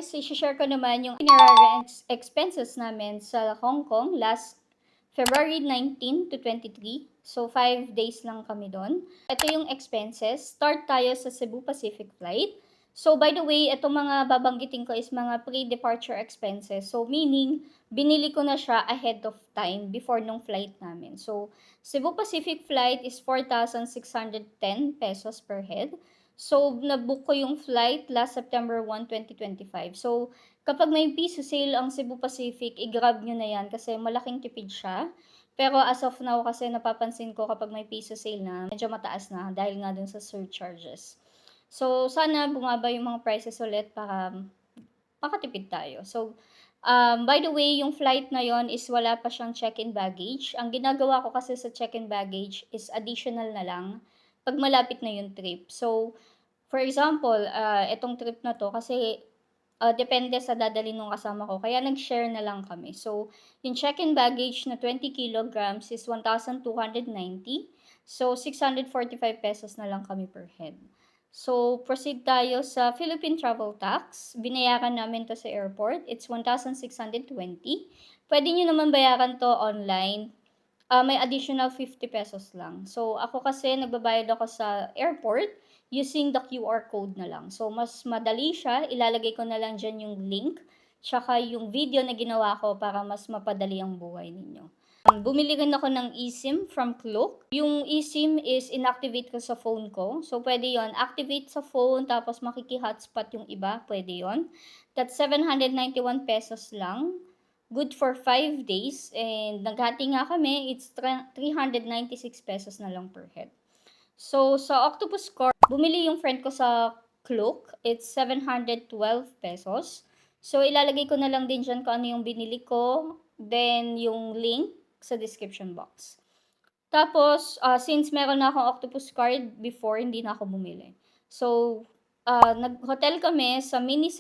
guys, i-share ko naman yung itinerary expenses namin sa Hong Kong last February 19 to 23. So, 5 days lang kami doon. Ito yung expenses. Start tayo sa Cebu Pacific flight. So, by the way, itong mga babanggitin ko is mga pre-departure expenses. So, meaning, binili ko na siya ahead of time before nung flight namin. So, Cebu Pacific flight is 4,610 pesos per head. So, na-book ko yung flight last September 1, 2025. So, kapag may piso sale ang Cebu Pacific, i-grab nyo na yan kasi malaking tipid siya. Pero as of now kasi napapansin ko kapag may piso sale na, medyo mataas na dahil nga dun sa surcharges. So, sana bumaba yung mga prices ulit para makatipid tayo. So, by the way, yung flight na yon is wala pa siyang check-in baggage. Ang ginagawa ko kasi sa check-in baggage is additional na lang pag malapit na yung trip. So, for example, itong trip na to kasi depende sa dadalhin nung kasama ko. Kaya nag-share na lang kami. So, yung check-in baggage na 20 kilograms is 1,290. So, 645 pesos na lang kami per head. So, proceed tayo sa Philippine Travel Tax. Binayaran namin to sa airport. It's 1,620. Pwede nyo naman bayaran to online. May additional 50 pesos lang. So, ako kasi nagbabayad ako sa airport using the QR code na lang. So, mas madali siya. Ilalagay ko na lang dyan yung link, tsaka yung video na ginawa ko para mas mapadali ang buhay ninyo. Bumili rin ako ng eSIM from Klook. Yung eSIM is inactivate ko sa phone ko. So, pwede yon activate sa phone, tapos makiki-hotspot yung iba. Pwede yon. That's 791 pesos lang. Good for 5 days. And naghati nga kami, it's 396 pesos na lang per head. So, sa Octopus Corp, bumili yung friend ko sa Klook. It's 712 pesos. So, ilalagay ko na lang din dyan kung ano yung binili ko. Then, yung link sa description box. Tapos, since meron na akong Octopus card before, hindi na ako bumili. So, nag-hotel kami sa Mini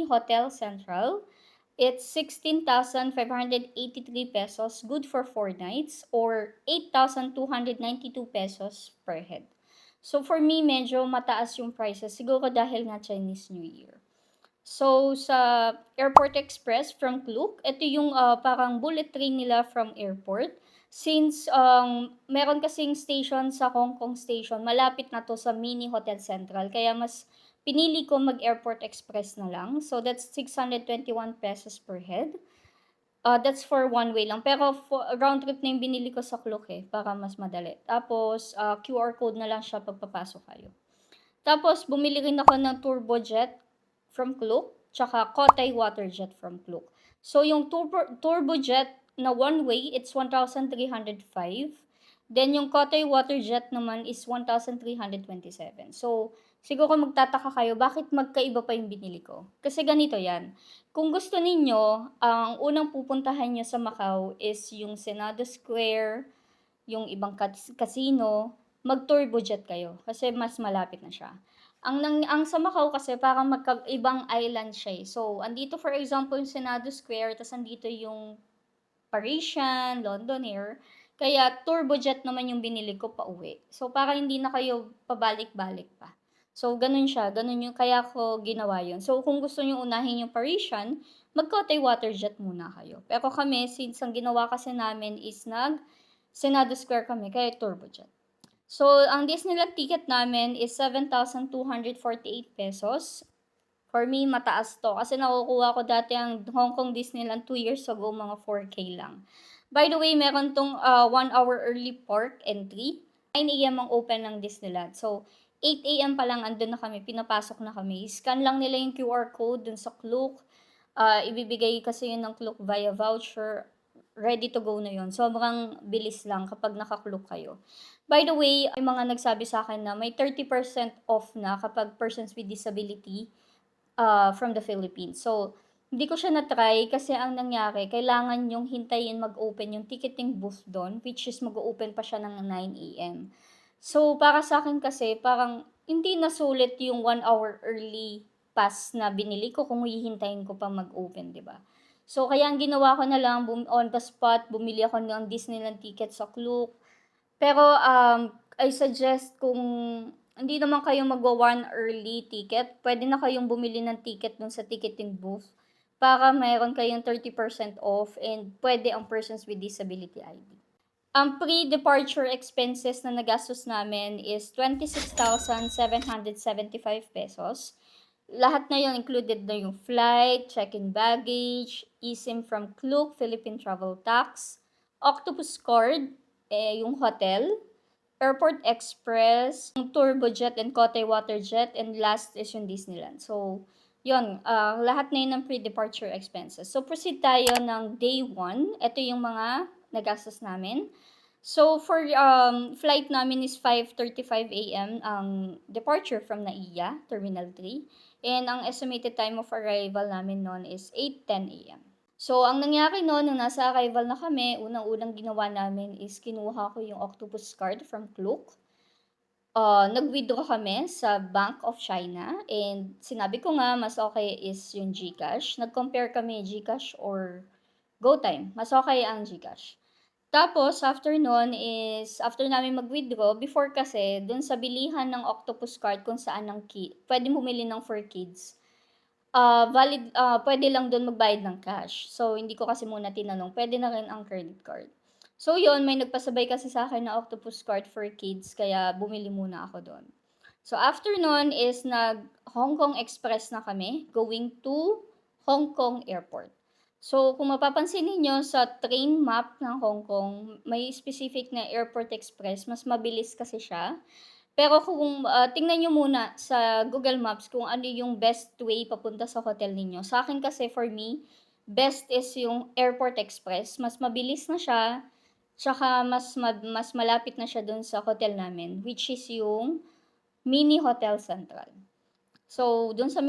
Hotel Central. It's 16,583 pesos, good for 4 nights, or 8,292 pesos per head. So, for me, medyo mataas yung prices. Siguro dahil nga Chinese New Year. So, sa Airport Express from Klook, ito yung parang bullet train nila from airport. Since meron kasing station sa Hong Kong Station, malapit na to sa Mini Hotel Central. Kaya mas pinili ko mag-Airport Express na lang. So, that's 621 pesos per head. That's for one way lang. Pero round trip na yung binili ko sa Klook para mas madali. Tapos, QR code na lang siya pagpapasok kayo. Tapos, bumili rin ako ng Turbojet from Klook, tsaka Kotay Waterjet from Klook. So, yung Turbojet na one way, it's 1,305. Then, yung Kotay Waterjet naman is 1,327. So, siguro magtataka kayo, bakit magkaiba pa yung binili ko? Kasi ganito yan. Kung gusto ninyo, ang unang pupuntahan nyo sa Macau is yung Senado Square, yung ibang casino, mag-turbojet kayo kasi mas malapit na siya. Ang sa Macau kasi parang magkaibang island siya. So, andito for example yung Senado Square, tapos andito yung Parisian, Londonair. Kaya turbojet naman yung binili ko pa uwi. So, para hindi na kayo pabalik-balik pa. So, ganun siya. Ganun yung kaya ko ginawa yun. So, kung gusto nyo unahin yung Parisian, mag-Kotay Waterjet muna kayo. Pero kami, since ang ginawa kasi namin is Senado Square kami, kaya turbojet. So, ang Disneyland ticket namin is 7,248 pesos. For me, mataas to. Kasi nakukuha ko dati ang Hong Kong Disneyland 2 years ago, mga 4K lang. By the way, meron tong 1 hour early park entry. 9 a.m. ang open ng Disneyland. So, 8 a.m. pa lang andun na kami, pinapasok na kami. Scan lang nila yung QR code dun sa Klook. Ibibigay kasi yun ng Klook via voucher. Ready to go na yun. Sobrang bilis lang kapag naka-Klook kayo. By the way, may mga nagsabi sa akin na may 30% off na kapag persons with disability from the Philippines. So, hindi ko siya na-try kasi ang nangyari, kailangan yung hintayin mag-open yung ticketing booth doon, which is mag-open pa siya ng 9 a.m. So, para sa akin kasi, parang hindi nasulit yung 1 hour early pass na binili ko kung hihintayin ko pa mag-open, di ba? So, kaya ang ginawa ko na lang, on the spot, bumili ako ng Disneyland ticket sa Klook. Pero, I suggest kung hindi naman kayo magwa-one early ticket, pwede na kayong bumili ng ticket dun sa ticketing booth para meron kayong 30% off and pwede ang persons with disability ID. Ang pre-departure expenses na nagastos namin is 26,775 pesos. Lahat na yun included na yung flight, check-in baggage, eSIM from Klook, Philippine Travel Tax, Octopus Card, yung hotel, Airport Express, yung Turbojet and Kote Waterjet, and last is yung Disneyland. So, yun, lahat na yun ng pre-departure expenses. So, proceed tayo ng day 1. Ito yung mga nagastos namin. So, for flight namin is 5:35 a.m. ang departure from NAIA, Terminal 3. And ang estimated time of arrival namin noon is 8:10 a.m. So, ang nangyari noon, nung nasa arrival na kami, unang-unang ginawa namin is kinuha ko yung Octopus card from Klook. Nag-withdraw kami sa Bank of China and sinabi ko nga mas okay is yung GCash. Nag-compare kami GCash or GoTime. Mas okay ang GCash. Tapos, after nun is, after namin mag-withdraw, before kasi, dun sa bilihan ng Octopus card kung saan pwede bumili ng for kids, pwede lang dun magbayad ng cash. So, hindi ko kasi muna tinanong, pwede na rin ang credit card. So, yun, may nagpasabay kasi sa akin na Octopus card for kids, kaya bumili muna ako doon. So, after nun is nag-Hong Kong Express na kami, going to Hong Kong Airport. So, kung mapapansin ninyo sa train map ng Hong Kong, may specific na Airport Express, mas mabilis kasi siya. Pero kung tingnan nyo muna sa Google Maps kung ano yung best way papunta sa hotel ninyo. Sa akin kasi, for me, best is yung Airport Express. Mas mabilis na siya, tsaka mas malapit na siya dun sa hotel namin, which is yung Mini Hotel Central. So, dun sa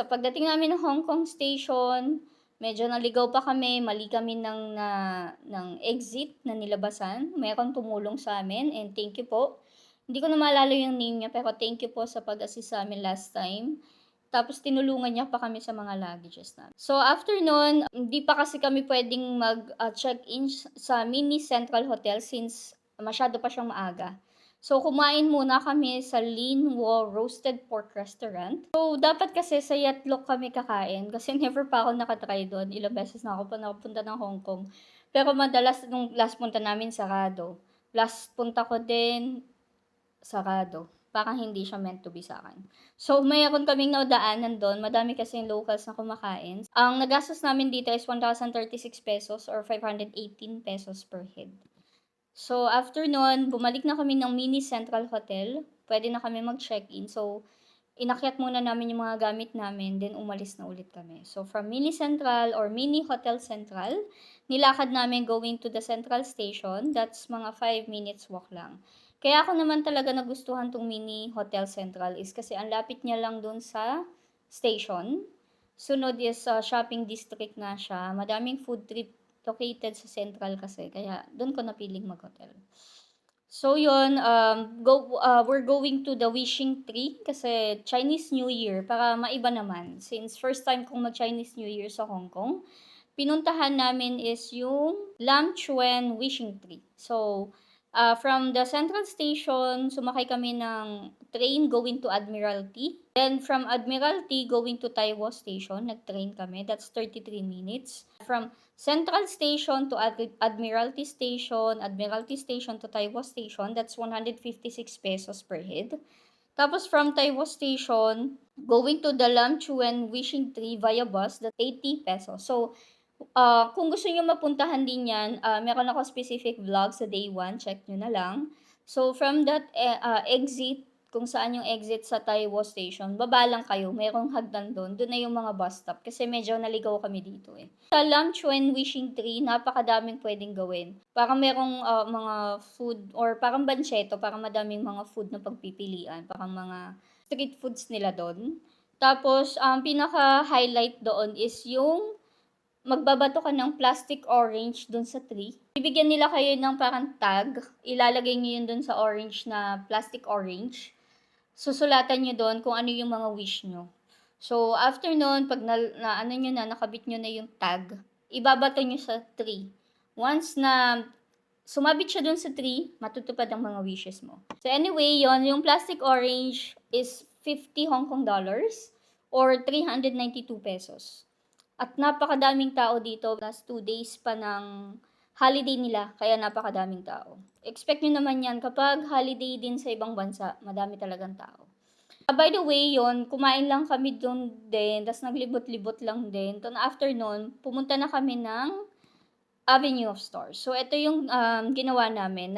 pagdating namin ng Hong Kong Station, medyo naligaw pa kami, mali kami ng exit na nilabasan. Mayroong tumulong sa amin and thank you po. Hindi ko na maalala yung name niya pero thank you po sa pag-assist sa amin last time. Tapos tinulungan niya pa kami sa mga luggages namin. So after nun, hindi pa kasi kami pwedeng mag-check-in sa Mini Central Hotel since masyado pa siyang maaga. So, kumain muna kami sa Lin Wo Roasted Pork Restaurant. So, dapat kasi sa Yatlok kami kakain kasi never pa ako nakatry doon. Ilang beses na ako pa nakapunta ng Hong Kong. Pero madalas nung last punta namin sarado. Last punta ko din sarado. Parang hindi siya meant to be sa akin. So, mayroon kaming naudaanan doon. Madami kasi yung locals na kumakain. Ang nagastos namin dito is 1,036 pesos or 518 pesos per head. So, after nun, bumalik na kami ng Mini Central Hotel. Pwede na kami mag-check-in. So, inakyat muna namin yung mga gamit namin, then umalis na ulit kami. So, from Mini Central or Mini Hotel Central, nilakad namin going to the Central Station. That's mga 5 minutes walk lang. Kaya ako naman talaga nagustuhan tong Mini Hotel Central is kasi ang lapit niya lang dun sa station. Sunod is shopping district na siya. Madaming food trip located sa Central kasi. Kaya doon ko napiling mag-hotel. So yun, we're going to the Wishing Tree kasi Chinese New Year para maiba naman. Since first time kong mag-Chinese New Year sa Hong Kong, pinuntahan namin is yung Lam Chuen Wishing Tree. So, from the Central Station, sumakay kami ng train going to Admiralty. Then from Admiralty going to Taiwo Station, nag-train kami. That's 33 minutes. From Central Station to Admiralty Station to Taiwo Station, that's 156 pesos per head. Tapos from Taiwo Station, going to the Lam Chuen Wishing Tree via bus, that's 80 pesos. So, kung gusto niyo mapuntahan din yan, meron ako specific vlog sa day 1, check nyo na lang. So, from that exit, kung saan yung exit sa Taiwo Station, baba lang kayo, merong hagdan doon, doon na yung mga bus stop, kasi medyo naligaw kami dito eh. Sa Lam Chuen Wishing Tree, napakadaming pwedeng gawin. Parang merong mga food, or parang bancheto, parang madaming mga food na pagpipilian, parang mga street foods nila doon. Tapos, pinaka-highlight doon is yung magbabato ka ng plastic orange dun sa tree. Bibigyan nila kayo ng parang tag. Ilalagay nyo yun dun sa orange na plastic orange. Susulatan nyo dun kung ano yung mga wish nyo. So, after nun, pag ano nyo na, nakabit nyo na yung tag, ibabato nyo sa tree. Once na sumabit siya dun sa tree, matutupad ang mga wishes mo. So anyway, yung plastic orange is 50 Hong Kong dollars or 392 pesos. At napakadaming tao dito, last 2 days pa ng holiday nila, kaya napakadaming tao. Expect nyo naman yan, kapag holiday din sa ibang bansa, madami talagang tao. By the way, kumain lang kami doon din, tas naglibot-libot lang din. Then after nun, pumunta na kami ng Avenue of Stars. So, ito yung ginawa namin.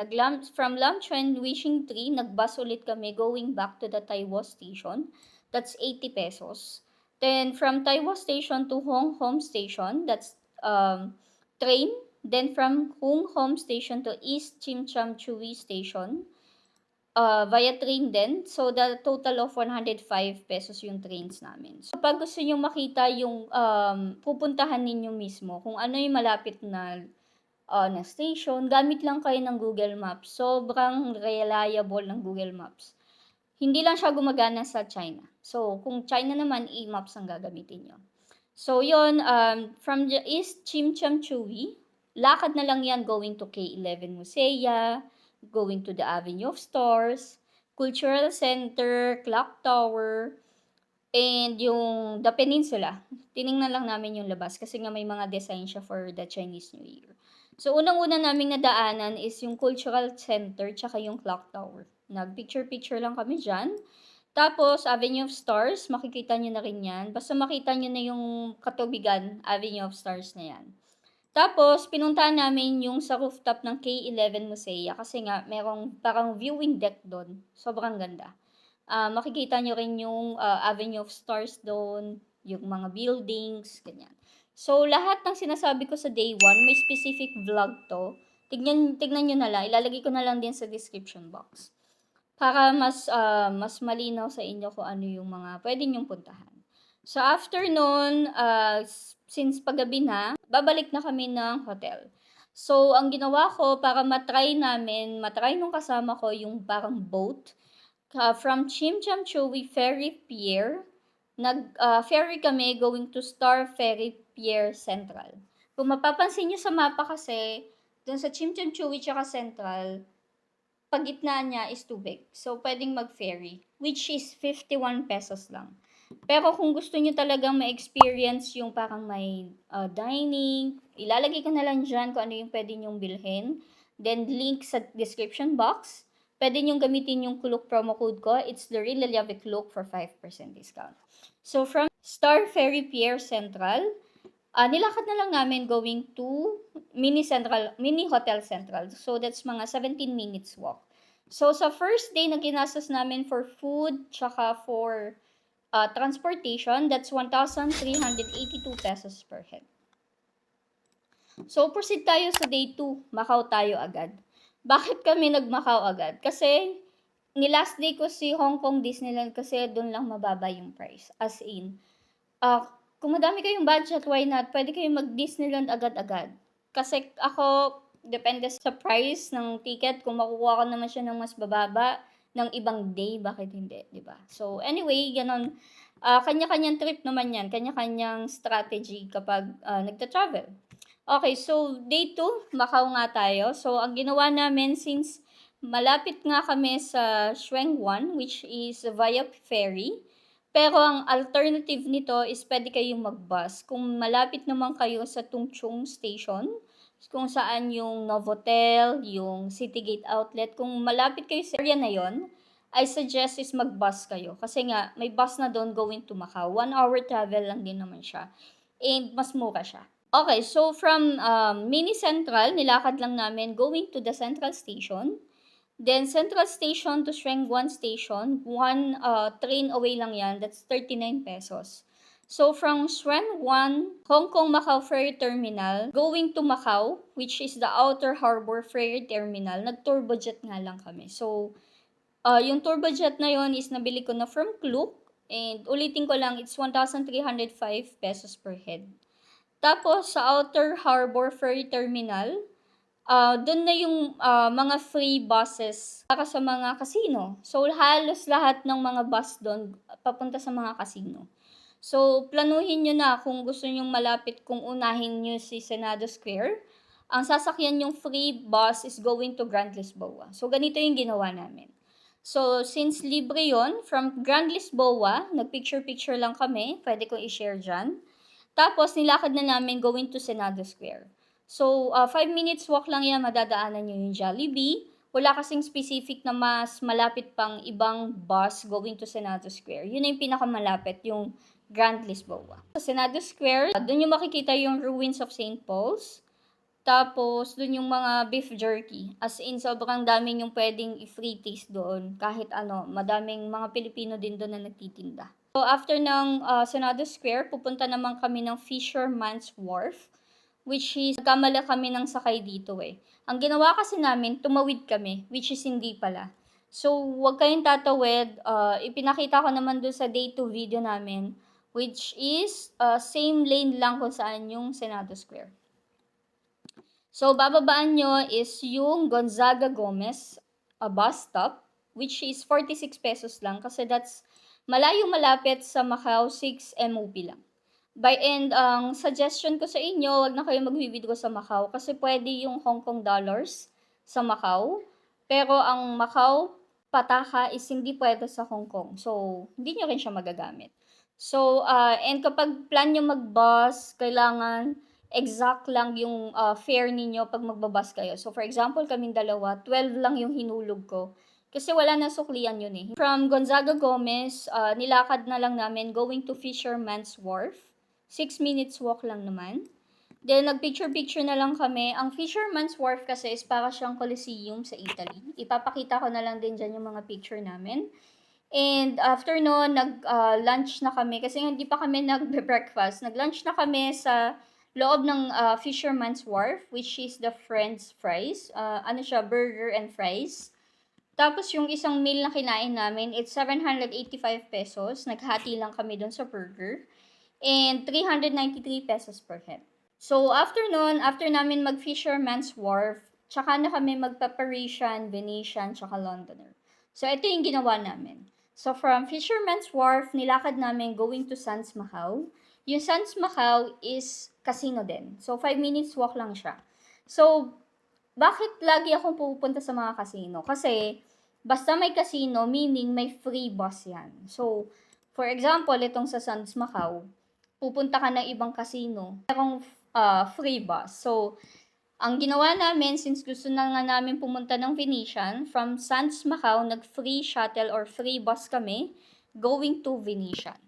From Lam Chuan Wishing Tree, nag-bus ulit kami going back to the Taiwo Station. That's 80 pesos. Then, from Taiwo Station to Hong Hom Station, that's train. Then, from Hong Hom Station to East Chim Cham Chui Station, via train din. So, the total of 105 pesos yung trains namin. So, pag gusto nyo makita yung pupuntahan ninyo mismo, kung ano yung malapit na station, gamit lang kayo ng Google Maps. Sobrang reliable ng Google Maps. Hindi lang siya gumagana sa China. So, kung China naman, e-maps ang gagamitin nyo. So, from the East Chim Cham Chui, lakad na lang yan going to K11 Musea, going to the Avenue of Stars, Cultural Center, Clock Tower, and yung The Peninsula. Tiningnan lang namin yung labas kasi nga may mga design siya for the Chinese New Year. So, unang-una naming nadaanan is yung Cultural Center tsaka yung Clock Tower. Nag-picture-picture lang kami dyan. Tapos, Avenue of Stars, makikita nyo na rin yan. Basta makita nyo na yung katubigan, Avenue of Stars na yan. Tapos, pinuntahan namin yung sa rooftop ng K11 Musea kasi nga, merong parang viewing deck doon. Sobrang ganda. Makikita nyo rin yung Avenue of Stars doon, yung mga buildings, ganyan. So, lahat ng sinasabi ko sa day 1, may specific vlog to. Tignan nyo na lang. Ilalagay ko na lang din sa description box. Para mas malinaw sa inyo kung ano yung mga pwede nyong puntahan. So, after nun, since paggabi na, babalik na kami ng hotel. So, ang ginawa ko para matry nung kasama ko yung parang boat. From Chim Cham Chui Ferry Pier, nag-ferry kami going to Star Ferry Pier Central. Kung mapapansin nyo sa mapa kasi, dun sa Chim Cham Chui tsaka Central, paggitnaan niya is tubig. So, pwedeng mag-ferry, which is 51 pesos lang. Pero kung gusto niyo talagang ma-experience yung parang may dining, ilalagay ko na lang dyan kung ano yung pwede nyong bilhin. Then, link sa description box. Pwede nyong gamitin yung Klook promo code ko. It's the Really Love It Klook for 5% discount. So, from Star Ferry Pier Central, nilakad na lang namin going to Mini Hotel Central. So, that's mga 17 minutes walk. So, sa first day na ginastos namin for food, tsaka for transportation, that's 1,382 pesos per head. So, proceed tayo sa day 2. Macau tayo agad. Bakit kami nag-Macau agad? Kasi, ni-last day ko si Hong Kong Disneyland kasi doon lang mababa yung price. As in, kung madami kayong budget, why not? Pwede kayong mag-Disneyland agad-agad. Kasi ako, depende sa price ng ticket. Kung makukuha ko naman siya ng mas bababa ng ibang day, bakit hindi? Diba? So, anyway, ganon. Kanya-kanyang trip naman yan. Kanya-kanyang strategy kapag nagta-travel. Okay, so day 2, Macau nga tayo. So, ang ginawa namin, since malapit nga kami sa Shuang Wan, which is via ferry, pero ang alternative nito is pwede kayong mag-bus. Kung malapit naman kayo sa Tung Chung Station, kung saan yung Novotel, yung Citygate Outlet, kung malapit kayo sa area na yon, I suggest is mag-bus kayo. Kasi nga, may bus na doon going to Macau. 1 hour travel lang din naman siya. And mas mura siya. Okay, so from Mini Central, nilakad lang namin going to the Central Station. Then, Central Station to Shuangguan Station, one train away lang yan, that's 39 pesos. So, from Shuangguan, Hong Kong Macau Ferry Terminal, going to Macau, which is the Outer Harbor Ferry Terminal, nag-turbo jet nga lang kami. So, yung turbo jet na yon is nabili ko na from Klook, and ulitin ko lang, it's 1,305 pesos per head. Tapos, sa Outer Harbor Ferry Terminal, doon na yung mga free buses para sa mga casino. So, halos lahat ng mga bus doon papunta sa mga casino. So, planuhin nyo na kung gusto nyong malapit, kung unahin nyo si Senado Square. ang sasakyan yung free bus is going to Grand Lisboa. So, ganito yung ginawa namin. So, since libre yon from Grand Lisboa, nag-picture-picture lang kami, pwede ko i-share dyan. Tapos, nilakad na namin going to Senado Square. So, 5 minutes walk lang yan, madadaanan nyo yung Jollibee. Wala kasing specific na mas malapit pang ibang bus going to Senado Square. Yun na yung pinakamalapit, yung Grand Lisboa. Sa Senado Square, doon yung makikita yung ruins of St. Paul's. Tapos, dun yung mga beef jerky. As in, sobrang daming yung pwedeng i-free taste doon. Kahit ano, madaming mga Pilipino din doon na nagtitinda. So, after ng Senado Square, pupunta naman kami ng Fisherman's Wharf, which is, nagkamala kami ng sakay dito eh. Ang ginawa kasi namin, tumawid kami, which is hindi pala. So, wag kayong tatawid. Ipinakita ko naman doon sa day 2 video namin, which is, same lane lang kung saan yung Senado Square. So, bababaan nyo is yung Gonzaga Gomez bus stop, which is 46 pesos lang kasi that's malayong malapit sa Macau, 6 MOP lang. Ang suggestion ko sa inyo, wag na kayo mag-withdraw sa Macau kasi pwede yung Hong Kong dollars sa Macau. Pero ang Macau pataka is hindi pwede sa Hong Kong. So, hindi nyo rin siya magagamit. So, and kapag plan nyo mag-bus, kailangan exact lang yung fare ninyo pag magbabas kayo. So, for example, kaming dalawa, 12 lang yung hinulog ko. Kasi wala na suklian yun eh. From Gonzaga Gomez, nilakad na lang namin going to Fisherman's Wharf. 6 minutes walk lang naman. Then, nag-picture-picture na lang kami. Ang Fisherman's Wharf kasi is para siyang Colosseum sa Italy. Ipapakita ko na lang din dyan yung mga picture namin. And after noon, nag-lunch na kami. Kasi hindi pa kami nag-breakfast. Nag-lunch na kami sa loob ng Fisherman's Wharf, which is the French fries. Ano siya, burger and fries. Tapos yung isang meal na kinain namin, it's 785 pesos. Naghati lang kami doon sa burger. And 393 pesos per head. So after noon, after namin mag-Fisherman's Wharf, tsaka na kami magpa-Parisian, Venetian, tsaka Londoner. So ito yung ginawa namin. So from Fisherman's Wharf, nilakad namin going to Sands Macau. Yung Sands Macau is casino din. So, 5 minutes walk lang siya. So, bakit lagi akong pupunta sa mga casino? Kasi, basta may casino, meaning may free bus yan. So, for example, itong sa Sands Macau, pupunta ka ng ibang casino, merong free bus. So, ang ginawa namin, since gusto na nga namin pumunta ng Venetian, from Sands Macau, nag-free shuttle or free bus kami, going to Venetian.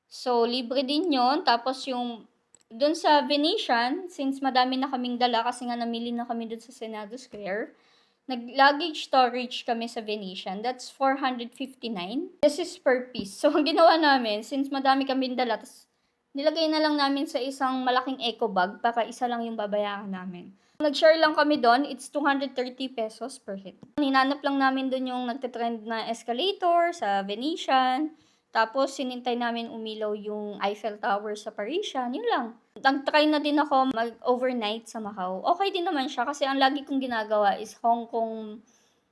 So, libre din yon. Tapos yung, dun sa Venetian, since madami na kaming dala, kasi nga namili na kami dun sa Senado Square, nag-luggage storage kami sa Venetian. That's 459. This is per piece. So, ang ginawa namin, since madami kaming dala, tas nilagay na lang namin sa isang malaking eco bag para isa lang yung babayaran namin. Nag-share lang kami doon, it's 230 pesos per head. Hinanap lang namin doon yung nagtitrend na escalator sa Venetian. Tapos, sinintay namin umilaw yung Eiffel Tower sa Parisian. Yun lang. Nag-try na din ako mag-overnight sa Macau. Okay din naman siya kasi ang lagi kong ginagawa is Hong Kong,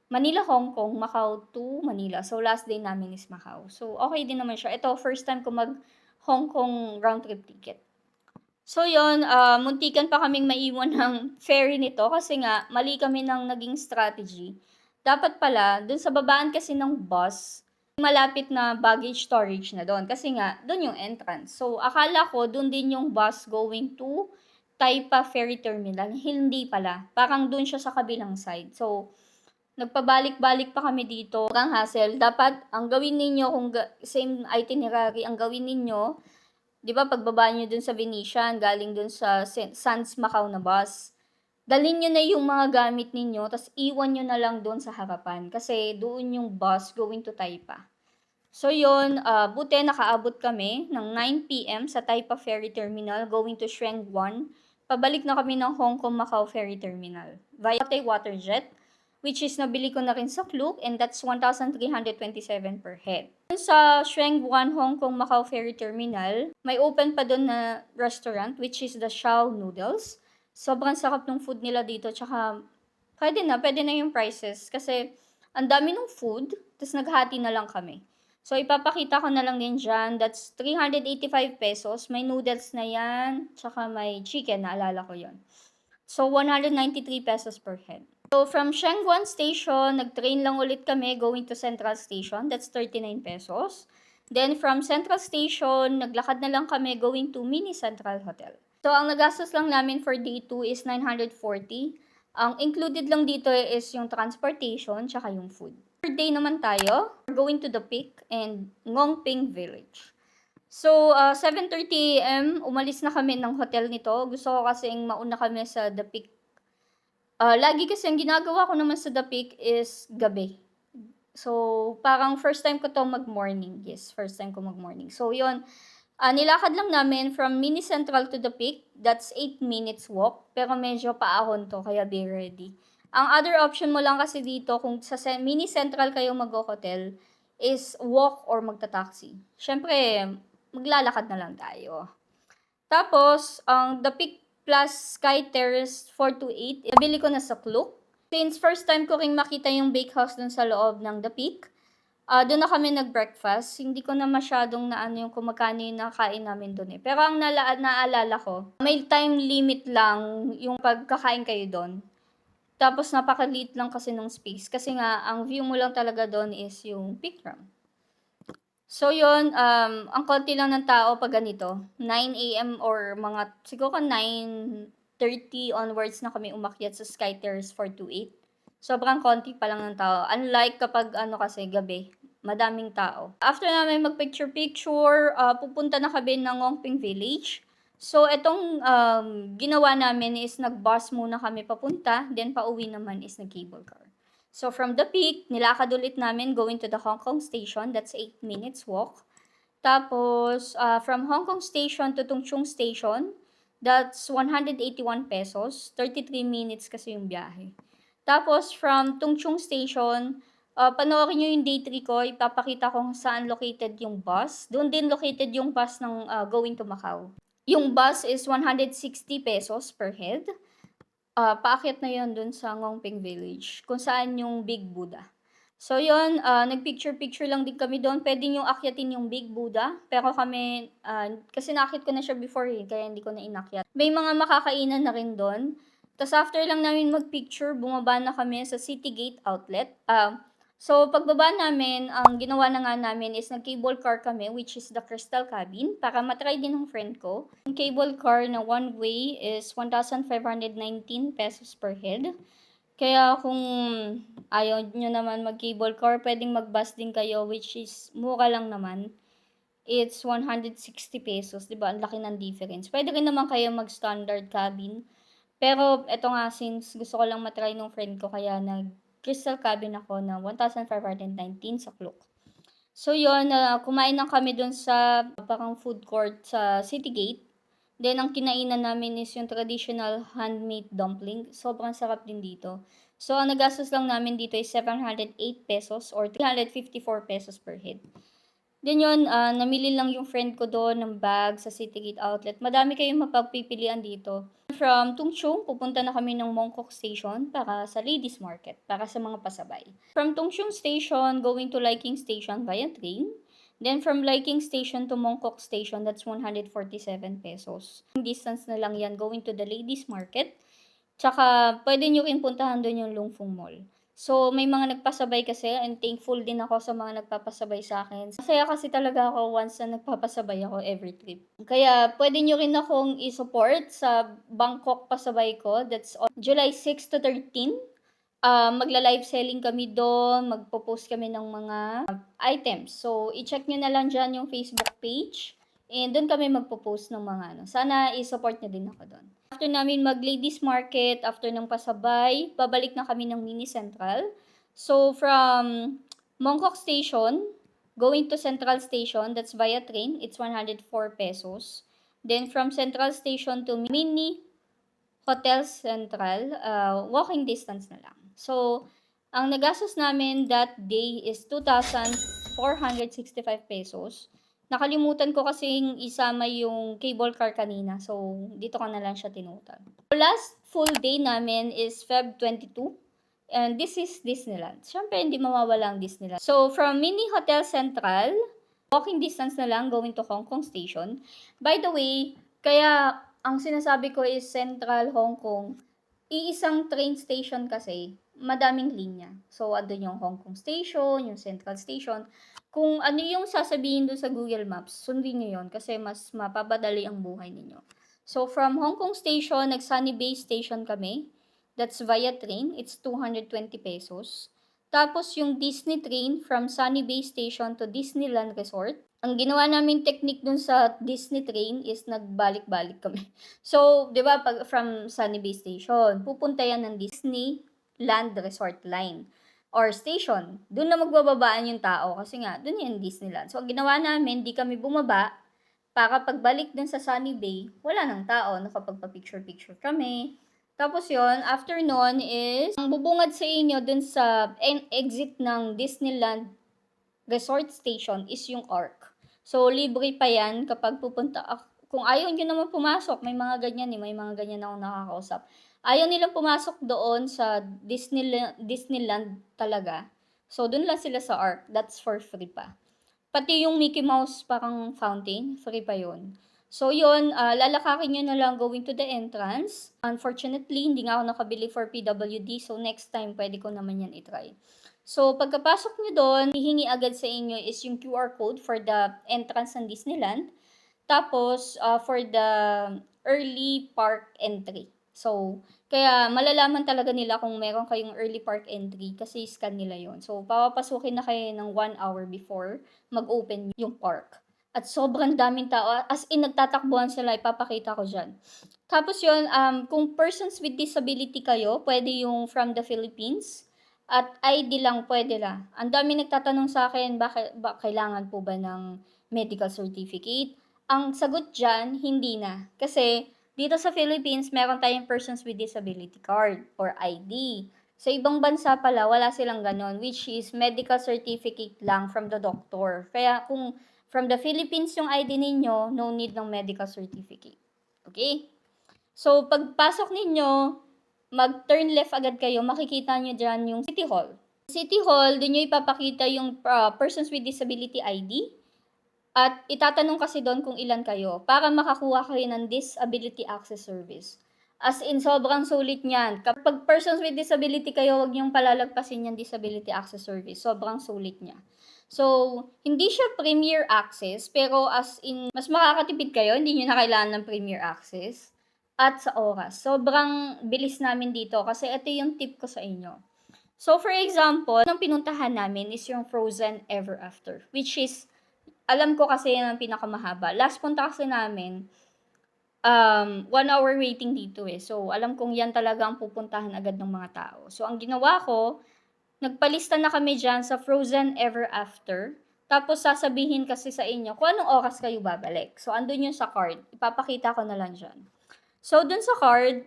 Manila, Hong Kong, Macau to Manila. So, last day namin is Macau. So, okay din naman siya. Ito, first time ko mag-Hong Kong round trip ticket. So, yun, muntikan pa kaming maiwan ng ferry nito kasi nga, mali kami ng naging strategy. Dapat pala, dun sa babaan kasi ng bus, malapit na baggage storage na doon. Kasi nga, doon yung entrance. So, akala ko, doon din yung bus going to Taipa Ferry Terminal. Hindi pala. Parang doon siya sa kabilang side. So, nagpabalik-balik pa kami dito. Parang hassle. Dapat, ang gawin ninyo, kung same itinerary, ang gawin ninyo, di ba, pagbaba nyo dun sa Venetian, galing dun sa Sands Macau na bus, dalhin nyo na yung mga gamit ninyo, tapos iwan nyo na lang doon sa harapan. Kasi doon yung bus going to Taipa. So yun, buti nakaabot kami ng 9 p.m. sa Taipa Ferry Terminal going to Shuang Wan. Pabalik na kami ng Hong Kong Macau Ferry Terminal via Waterjet, which is nabili ko na rin sa Klook, and that's 1,327 per head. Sa Shuang Wan Hong Kong Macau Ferry Terminal, may open pa doon na restaurant, which is the Shao Noodles. Sobrang sarap ng food nila dito, tsaka pwede na yung prices kasi ang dami ng food, tapos naghati na lang kami. So, ipapakita ko na lang din dyan, that's 385 pesos, may noodles na yan, tsaka may chicken, naalala ko yon. So, 193 pesos per head. So, from Shengguan Station, nag-train lang ulit kami going to Central Station. That's 39 pesos. Then, from Central Station, naglakad na lang kami going to Mini Central Hotel. So, ang nagastos lang namin for day 2 is 940. Ang included lang dito is yung transportation tsaka yung food. Per day naman tayo, we're going to the Peak and Ngongping Village. So, 7:30 AM, umalis na kami ng hotel nito. Gusto ko kasing mauna kami sa The Peak. Lagi kasi ang ginagawa ko naman sa The Peak is gabi. So, parang first time ko 'to mag-morning. Yes, first time ko mag-morning. So, yun, nilakad lang namin from Mini Central to The Peak. That's 8 minutes walk, pero medyo paahon 'to kaya be ready. Ang other option mo lang kasi dito kung sa Mini Central kayo magho-hotel is walk or magta-taxi. Siyempre, maglalakad na lang tayo. Tapos, ang The Peak plus Sky Terrace 428, nabili ko na sa Klook. Since first time ko ring makita yung bakehouse dun sa loob ng The Peak, doon na kami nag-breakfast. Hindi ko na masyadong naano yung kung magkano yung nakain namin doon eh. Pero ang naalala ko, may time limit lang yung pagkakain kayo doon. Tapos napakaliit lang kasi ng space. Kasi nga, ang view mo lang talaga doon is yung peak room. So yun, ang konti lang ng tao pag ganito. 9 AM or mga siguro 9:30 onwards na kami umakyat sa Sky Terrace 428. Sobrang konti pa lang ng tao. Unlike kapag ano kasi gabi, madaming tao. After namin mag-picture-picture, pupunta na kami ng Ngongping Village. So itong ginawa namin is nag-bus muna kami papunta, then pauwi naman is nag-cable car. So from The Peak, nilakad ulit namin going to the Hong Kong Station. That's 8 minutes walk. Tapos, from Hong Kong Station to Tung Chung Station, that's 181 pesos. 33 minutes kasi yung biyahe. Tapos, from Tung Chung Station, panoorin nyo yung day 3 ko. Ipapakita ko saan located yung bus. Doon din located yung bus ng going to Macau. Yung bus is 160 pesos per head. Paakyat na yon dun sa Ngongping Village, kung saan yung Big Buddha. So yun, nag-picture-picture lang din kami doon. Pwede nyo akyatin yung Big Buddha, pero kami, kasi nakit ko na siya before eh, kaya hindi ko na inakyat. May mga makakainan na rin doon. Tapos after lang namin mag-picture, bumaba na kami sa Citygate Outlet. So, pagbaba namin, ang ginawa na nga namin is nag-cable car kami, which is the Crystal Cabin, para matry din ng friend ko. Yung cable car na one way is 1,519 pesos per head. Kaya kung ayaw nyo naman mag-cable car, pwedeng mag-bus din kayo, which is mura lang naman. It's 160 pesos, di ba? Ang laki ng difference. Pwede rin naman kayo mag-standard cabin. Pero eto nga, since gusto ko lang matry ng friend ko, kaya Crystal Cabin ako na 1,519 sa Klook. So yun, kumain lang kami dun sa parang food court sa Citygate. Then ang kinainan namin is yung traditional handmade dumpling. Sobrang sarap din dito. So ang nagastos lang namin dito is 708 pesos or 354 pesos per head. Then yun, namili lang yung friend ko doon ng bag sa Citygate Outlet. Madami kayong mapagpipilian dito. From Tung Chung, pupunta na kami ng Mongkok Station para sa Ladies Market, para sa mga pasabay. From Tung Chung Station, going to Liking Station via train. Then from Liking Station to Mongkok Station, that's 147 pesos. Distance na lang yan going to the Ladies Market. Tsaka pwede nyo rin puntahan doon yung Lungfung Mall. So, may mga nagpasabay kasi and thankful din ako sa mga nagpapasabay sa akin. Masaya kasi talaga ako once na nagpapasabay ako every trip. Kaya pwede nyo rin akong i-support sa Bangkok pasabay ko. That's on July 6 to 13. Magla-live selling kami doon. Magpo-post kami ng mga items. So, i-check nyo na lang dyan yung Facebook page. And doon kami magpo-post ng mga ano. Sana i-support nyo din ako doon. After namin mag-ladies market, after ng pasabay, babalik na kami ng Mini Central. So, from Mongkok Station, going to Central Station, that's via train, it's 104 pesos. Then, from Central Station to Mini Hotel Central, walking distance na lang. So, ang nagastos namin that day is 2,465 pesos. Nakalimutan ko kasing isama yung cable car kanina. So, dito ko na lang siya tinutal. Last full day namin is Feb 22. And this is Disneyland. Siyempre, hindi mawawala ang Disneyland. So, from Mini Hotel Central, walking distance na lang going to Hong Kong Station. By the way, kaya ang sinasabi ko is Central Hong Kong. iisang train station kasi, madaming linya. So, andun yung Hong Kong Station, yung Central Station. Kung ano yung sasabihin dun sa Google Maps, sundin nyo yun kasi mas mapapadali ang buhay ninyo. So, from Hong Kong Station, nag-Sunny Bay Station kami. That's via train. It's 220 pesos. Tapos, yung Disney train from Sunny Bay Station to Disneyland Resort. Ang ginawa namin technique dun sa Disney train is nagbalik-balik kami. So, 'di ba, pag from Sunny Bay Station, pupunta yan ng Disneyland Resort Line or station. Doon na magbababaan yung tao kasi nga, doon yung Disneyland. So, ang ginawa namin, di kami bumaba para pagbalik dun sa Sunny Bay, wala nang tao. Nakapagpa-picture-picture kami. Tapos yon after nun is, ang bubungad sa inyo dun sa exit ng Disneyland Resort Station is yung ARC. So, libre pa yan kapag pupunta. Kung ayaw nyo naman pumasok, may mga ganyan may mga ganyan akong nakakausap. Ayaw nilang pumasok doon sa Disneyland talaga. So, doon lang sila sa ARC. That's for free pa. Pati yung Mickey Mouse parang fountain, free pa yun. So, yun, lalakakin nyo na lang going to the entrance. Unfortunately, hindi nga ako nakabili for PWD. So, next time, pwede ko naman yan itry. So, pagkapasok nyo doon, hihingi agad sa inyo is yung QR code for the entrance ng Disneyland. Tapos, for the early park entry. So, kaya malalaman talaga nila kung meron kayong early park entry kasi scan nila yon. So, papapasukin na kayo ng 1 hour before mag-open yung park. At sobrang daming tao. As in, nagtatakbuhan sila. Ipapakita ko dyan. Tapos yun, kung persons with disability kayo, pwede yung from the Philippines. At ID lang, pwede lang. Ang dami nagtatanong sa akin, kailangan po ba ng medical certificate? Ang sagot dyan, hindi na. Kasi, dito sa Philippines, meron tayong persons with disability card or ID. Sa ibang bansa pala, wala silang ganon, which is medical certificate lang from the doctor. Kaya kung from the Philippines yung ID ninyo, no need ng medical certificate. Okay? So, pagpasok ninyo, mag-turn left agad kayo, makikita nyo dyan yung City Hall. City Hall, doon nyo ipapakita yung persons with disability ID. At itatanong kasi doon kung ilan kayo para makakuha kayo ng Disability Access Service. As in, sobrang sulit niyan. Kapag persons with disability kayo, huwag niyong palalagpasin yung Disability Access Service. Sobrang sulit niya. So, hindi siya Premier Access, pero as in, mas makakatipid kayo, hindi niyo na kailangan ng Premier Access. At sa oras. Sobrang bilis namin dito kasi ito yung tip ko sa inyo. So, for example, ang pinuntahan namin is yung Frozen Ever After, which is, alam ko kasi yan ang pinakamahaba. Last punta kasi namin, 1 hour waiting dito eh. So, alam kong yan talaga ang pupuntahan agad ng mga tao. So, ang ginawa ko, nagpalista na kami dyan sa Frozen Ever After. Tapos, sasabihin kasi sa inyo kung anong oras kayo babalik. So, andun yun sa card. Ipapakita ko na lang dyan. So, dun sa card,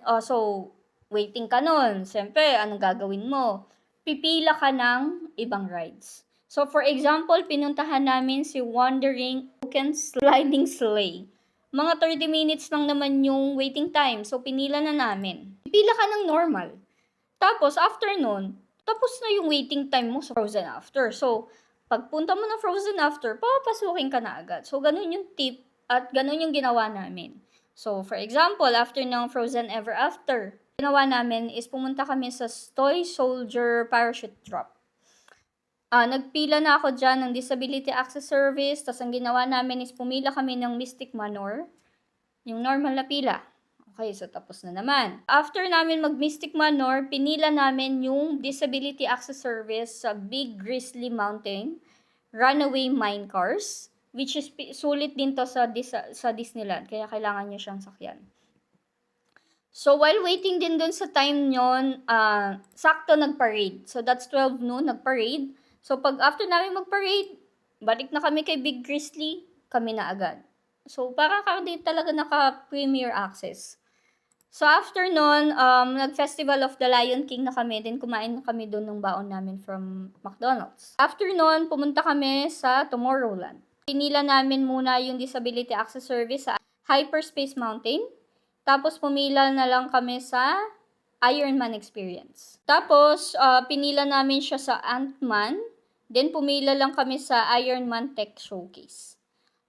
waiting ka nun. Siyempre, anong gagawin mo? Pipila ka ng ibang rides. So, for example, pinuntahan namin si Wandering Oaken Sliding Sleigh. Mga 30 minutes lang naman yung waiting time. So, pinila na namin. Pipila ka ng normal. Tapos, after nun, tapos na yung waiting time mo sa Frozen After. So, pagpunta mo ng Frozen After, papasukin ka na agad. So, ganun yung tip at ganun yung ginawa namin. So, for example, after ng Frozen Ever After, ginawa namin is pumunta kami sa Toy Soldier Parachute Drop. Nagpila na ako dyan ng Disability Access Service, tapos ang ginawa namin is pumila kami ng Mystic Manor, yung normal na pila. Okay, so tapos na naman. After namin mag-Mystic Manor, pinila namin yung Disability Access Service sa Big Grizzly Mountain, Runaway Mine Cars, which is sulit din to sa Disneyland, kaya kailangan nyo siyang sakyan. So, while waiting din dun sa time nyon, sakto nag-parade. So, that's 12 noon, nag-parade. So, pag after namin mag-parade, balik na kami kay Big Grizzly, kami na agad. So, parang hindi talaga naka-Premier Access. So, after nun, nag-Festival of the Lion King na kami, then kumain na kami doon ng baon namin from McDonald's. After nun, pumunta kami sa Tomorrowland. Pinila namin muna yung Disability Access Service sa Hyperspace Mountain. Tapos, pumila na lang kami sa Iron Man Experience. Tapos, pinila namin siya sa Ant-Man. Then, pumila lang kami sa Iron Man Tech Showcase.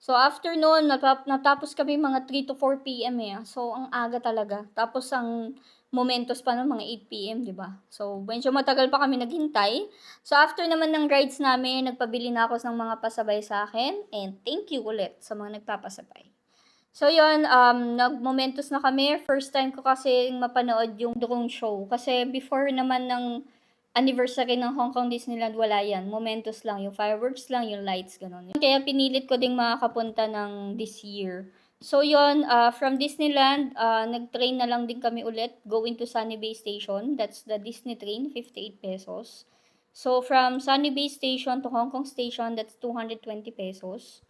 So, after noon, natapos kami mga 3 to 4 p.m. eh. So, ang aga talaga. Tapos, ang Momentos pa nun mga 8 PM, 'di ba? So, medyo matagal pa kami naghintay. So, after naman ng rides namin, nagpabili na ako ng mga pasabay sa akin and thank you ulit sa mga nagpapasabay. So yun, nag-Momentos na kami. First time ko kasing mapanood yung drone show. Kasi before naman ng anniversary ng Hong Kong Disneyland, wala yan. Momentos lang, yung fireworks lang, yung lights, gano'n. Kaya pinilit ko ding makakapunta ng this year. So yun, from Disneyland, nag-train na lang din kami ulit going to Sunny Bay Station. That's the Disney train, 58 pesos. So from Sunny Bay Station to Hong Kong Station, that's 220 pesos.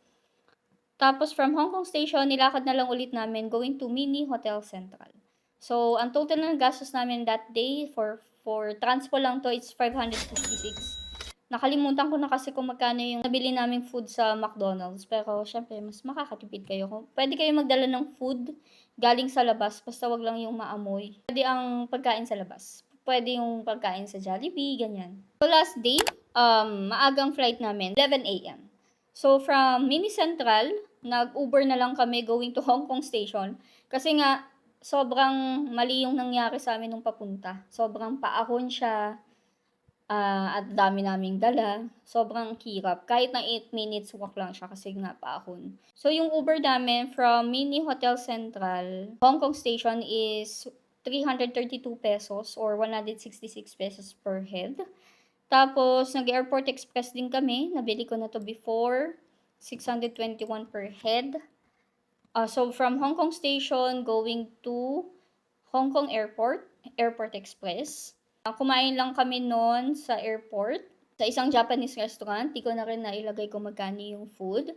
Tapos from Hong Kong Station, nilakad na lang ulit namin going to Mini Hotel Central. So, ang total na gastos namin that day for transpo lang to, it's 556. Nakalimutan ko na kasi kung magkano yung nabili naming food sa McDonald's. Pero, syempre, mas makakatipid kayo. Pwede kayo magdala ng food galing sa labas, basta wag lang yung maamoy. Pwede ang pagkain sa labas. Pwede yung pagkain sa Jollibee, ganyan. So, last day, maagang flight namin, 11 a.m. So, from Mini Central, nag-Uber na lang kami going to Hong Kong Station. Kasi nga, sobrang mali yung nangyari sa amin nung papunta. Sobrang paahon siya, at dami naming dala. Sobrang hirap. Kahit na 8 minutes walk lang siya kasi nga paahon. So, yung Uber namin from Mini Hotel Central, Hong Kong Station is 332 pesos or 166 pesos per head. Tapos, nag-Airport Express din kami. Nabili ko na to before. 621 per head. So, from Hong Kong Station going to Hong Kong Airport, Airport Express. Kumain lang kami noon sa airport, sa isang Japanese restaurant. Di ko na rin nailagay kung magkano yung food.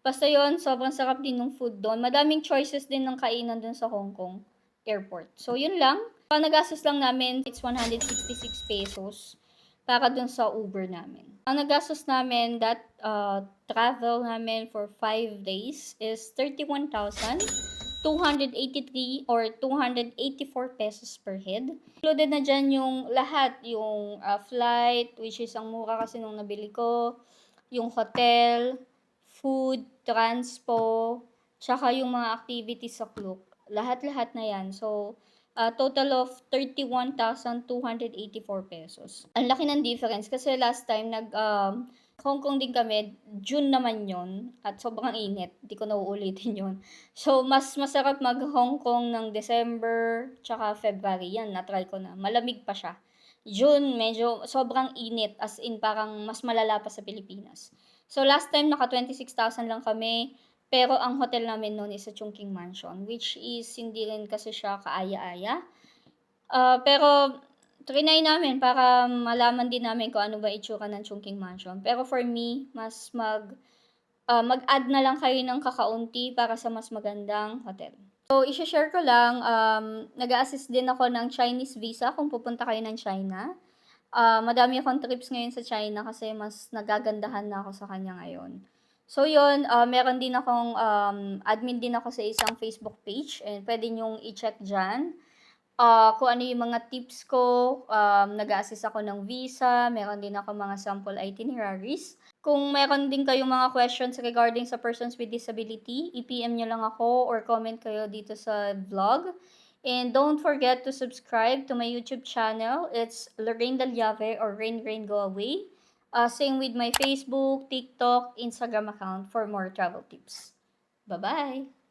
Basta yon, sobrang sarap din ng food doon. Madaming choices din ng kainan doon sa Hong Kong Airport. So, yun lang. Ang nagastos lang namin, it's 166 pesos para dun sa Uber namin. Ang nagastos namin, that travel namin for 5 days is 31,283 or 284 pesos per head. Included na dyan yung lahat, yung flight, which is ang mura kasi nung nabili ko, yung hotel, food, transpo, tsaka yung mga activities sa Klook. Lahat-lahat na yan. So, total of 31,284 pesos. Ang laki ng difference kasi last time Hong Kong din kami, June naman yon at sobrang init. Hindi ko na uulitin yon. So, mas masarap mag Hong Kong ng December tsaka February. Yan, na-try ko na. Malamig pa siya. June, medyo sobrang init as in parang mas malala pa sa Pilipinas. So, last time naka 26,000 lang kami. Pero ang hotel namin noon is sa Chungking Mansion, which is hindi rin kasi siya kaaya-aya. Pero trinay namin para malaman din namin kung ano ba itsura ng Chungking Mansion. Pero for me, mas mag-add na lang kayo ng kakaunti para sa mas magandang hotel. So, i-share ko lang, nag-a-assist din ako ng Chinese visa kung pupunta kayo ng China. Madami akong trips ngayon sa China kasi mas nagagandahan na ako sa kanya ngayon. So yun, meron din akong, admin din ako sa isang Facebook page and pwede nyong i-check dyan. Kung ano yung mga tips ko, nag-a-assist ako ng visa, meron din ako mga sample itineraries. Kung meron din kayong mga questions regarding sa persons with disability, i-PM nyo lang ako or comment kayo dito sa vlog. And don't forget to subscribe to my YouTube channel. It's Lorraine Dalyave or Rain Rain Go Away. Same with my Facebook, TikTok, Instagram account for more travel tips. Bye-bye!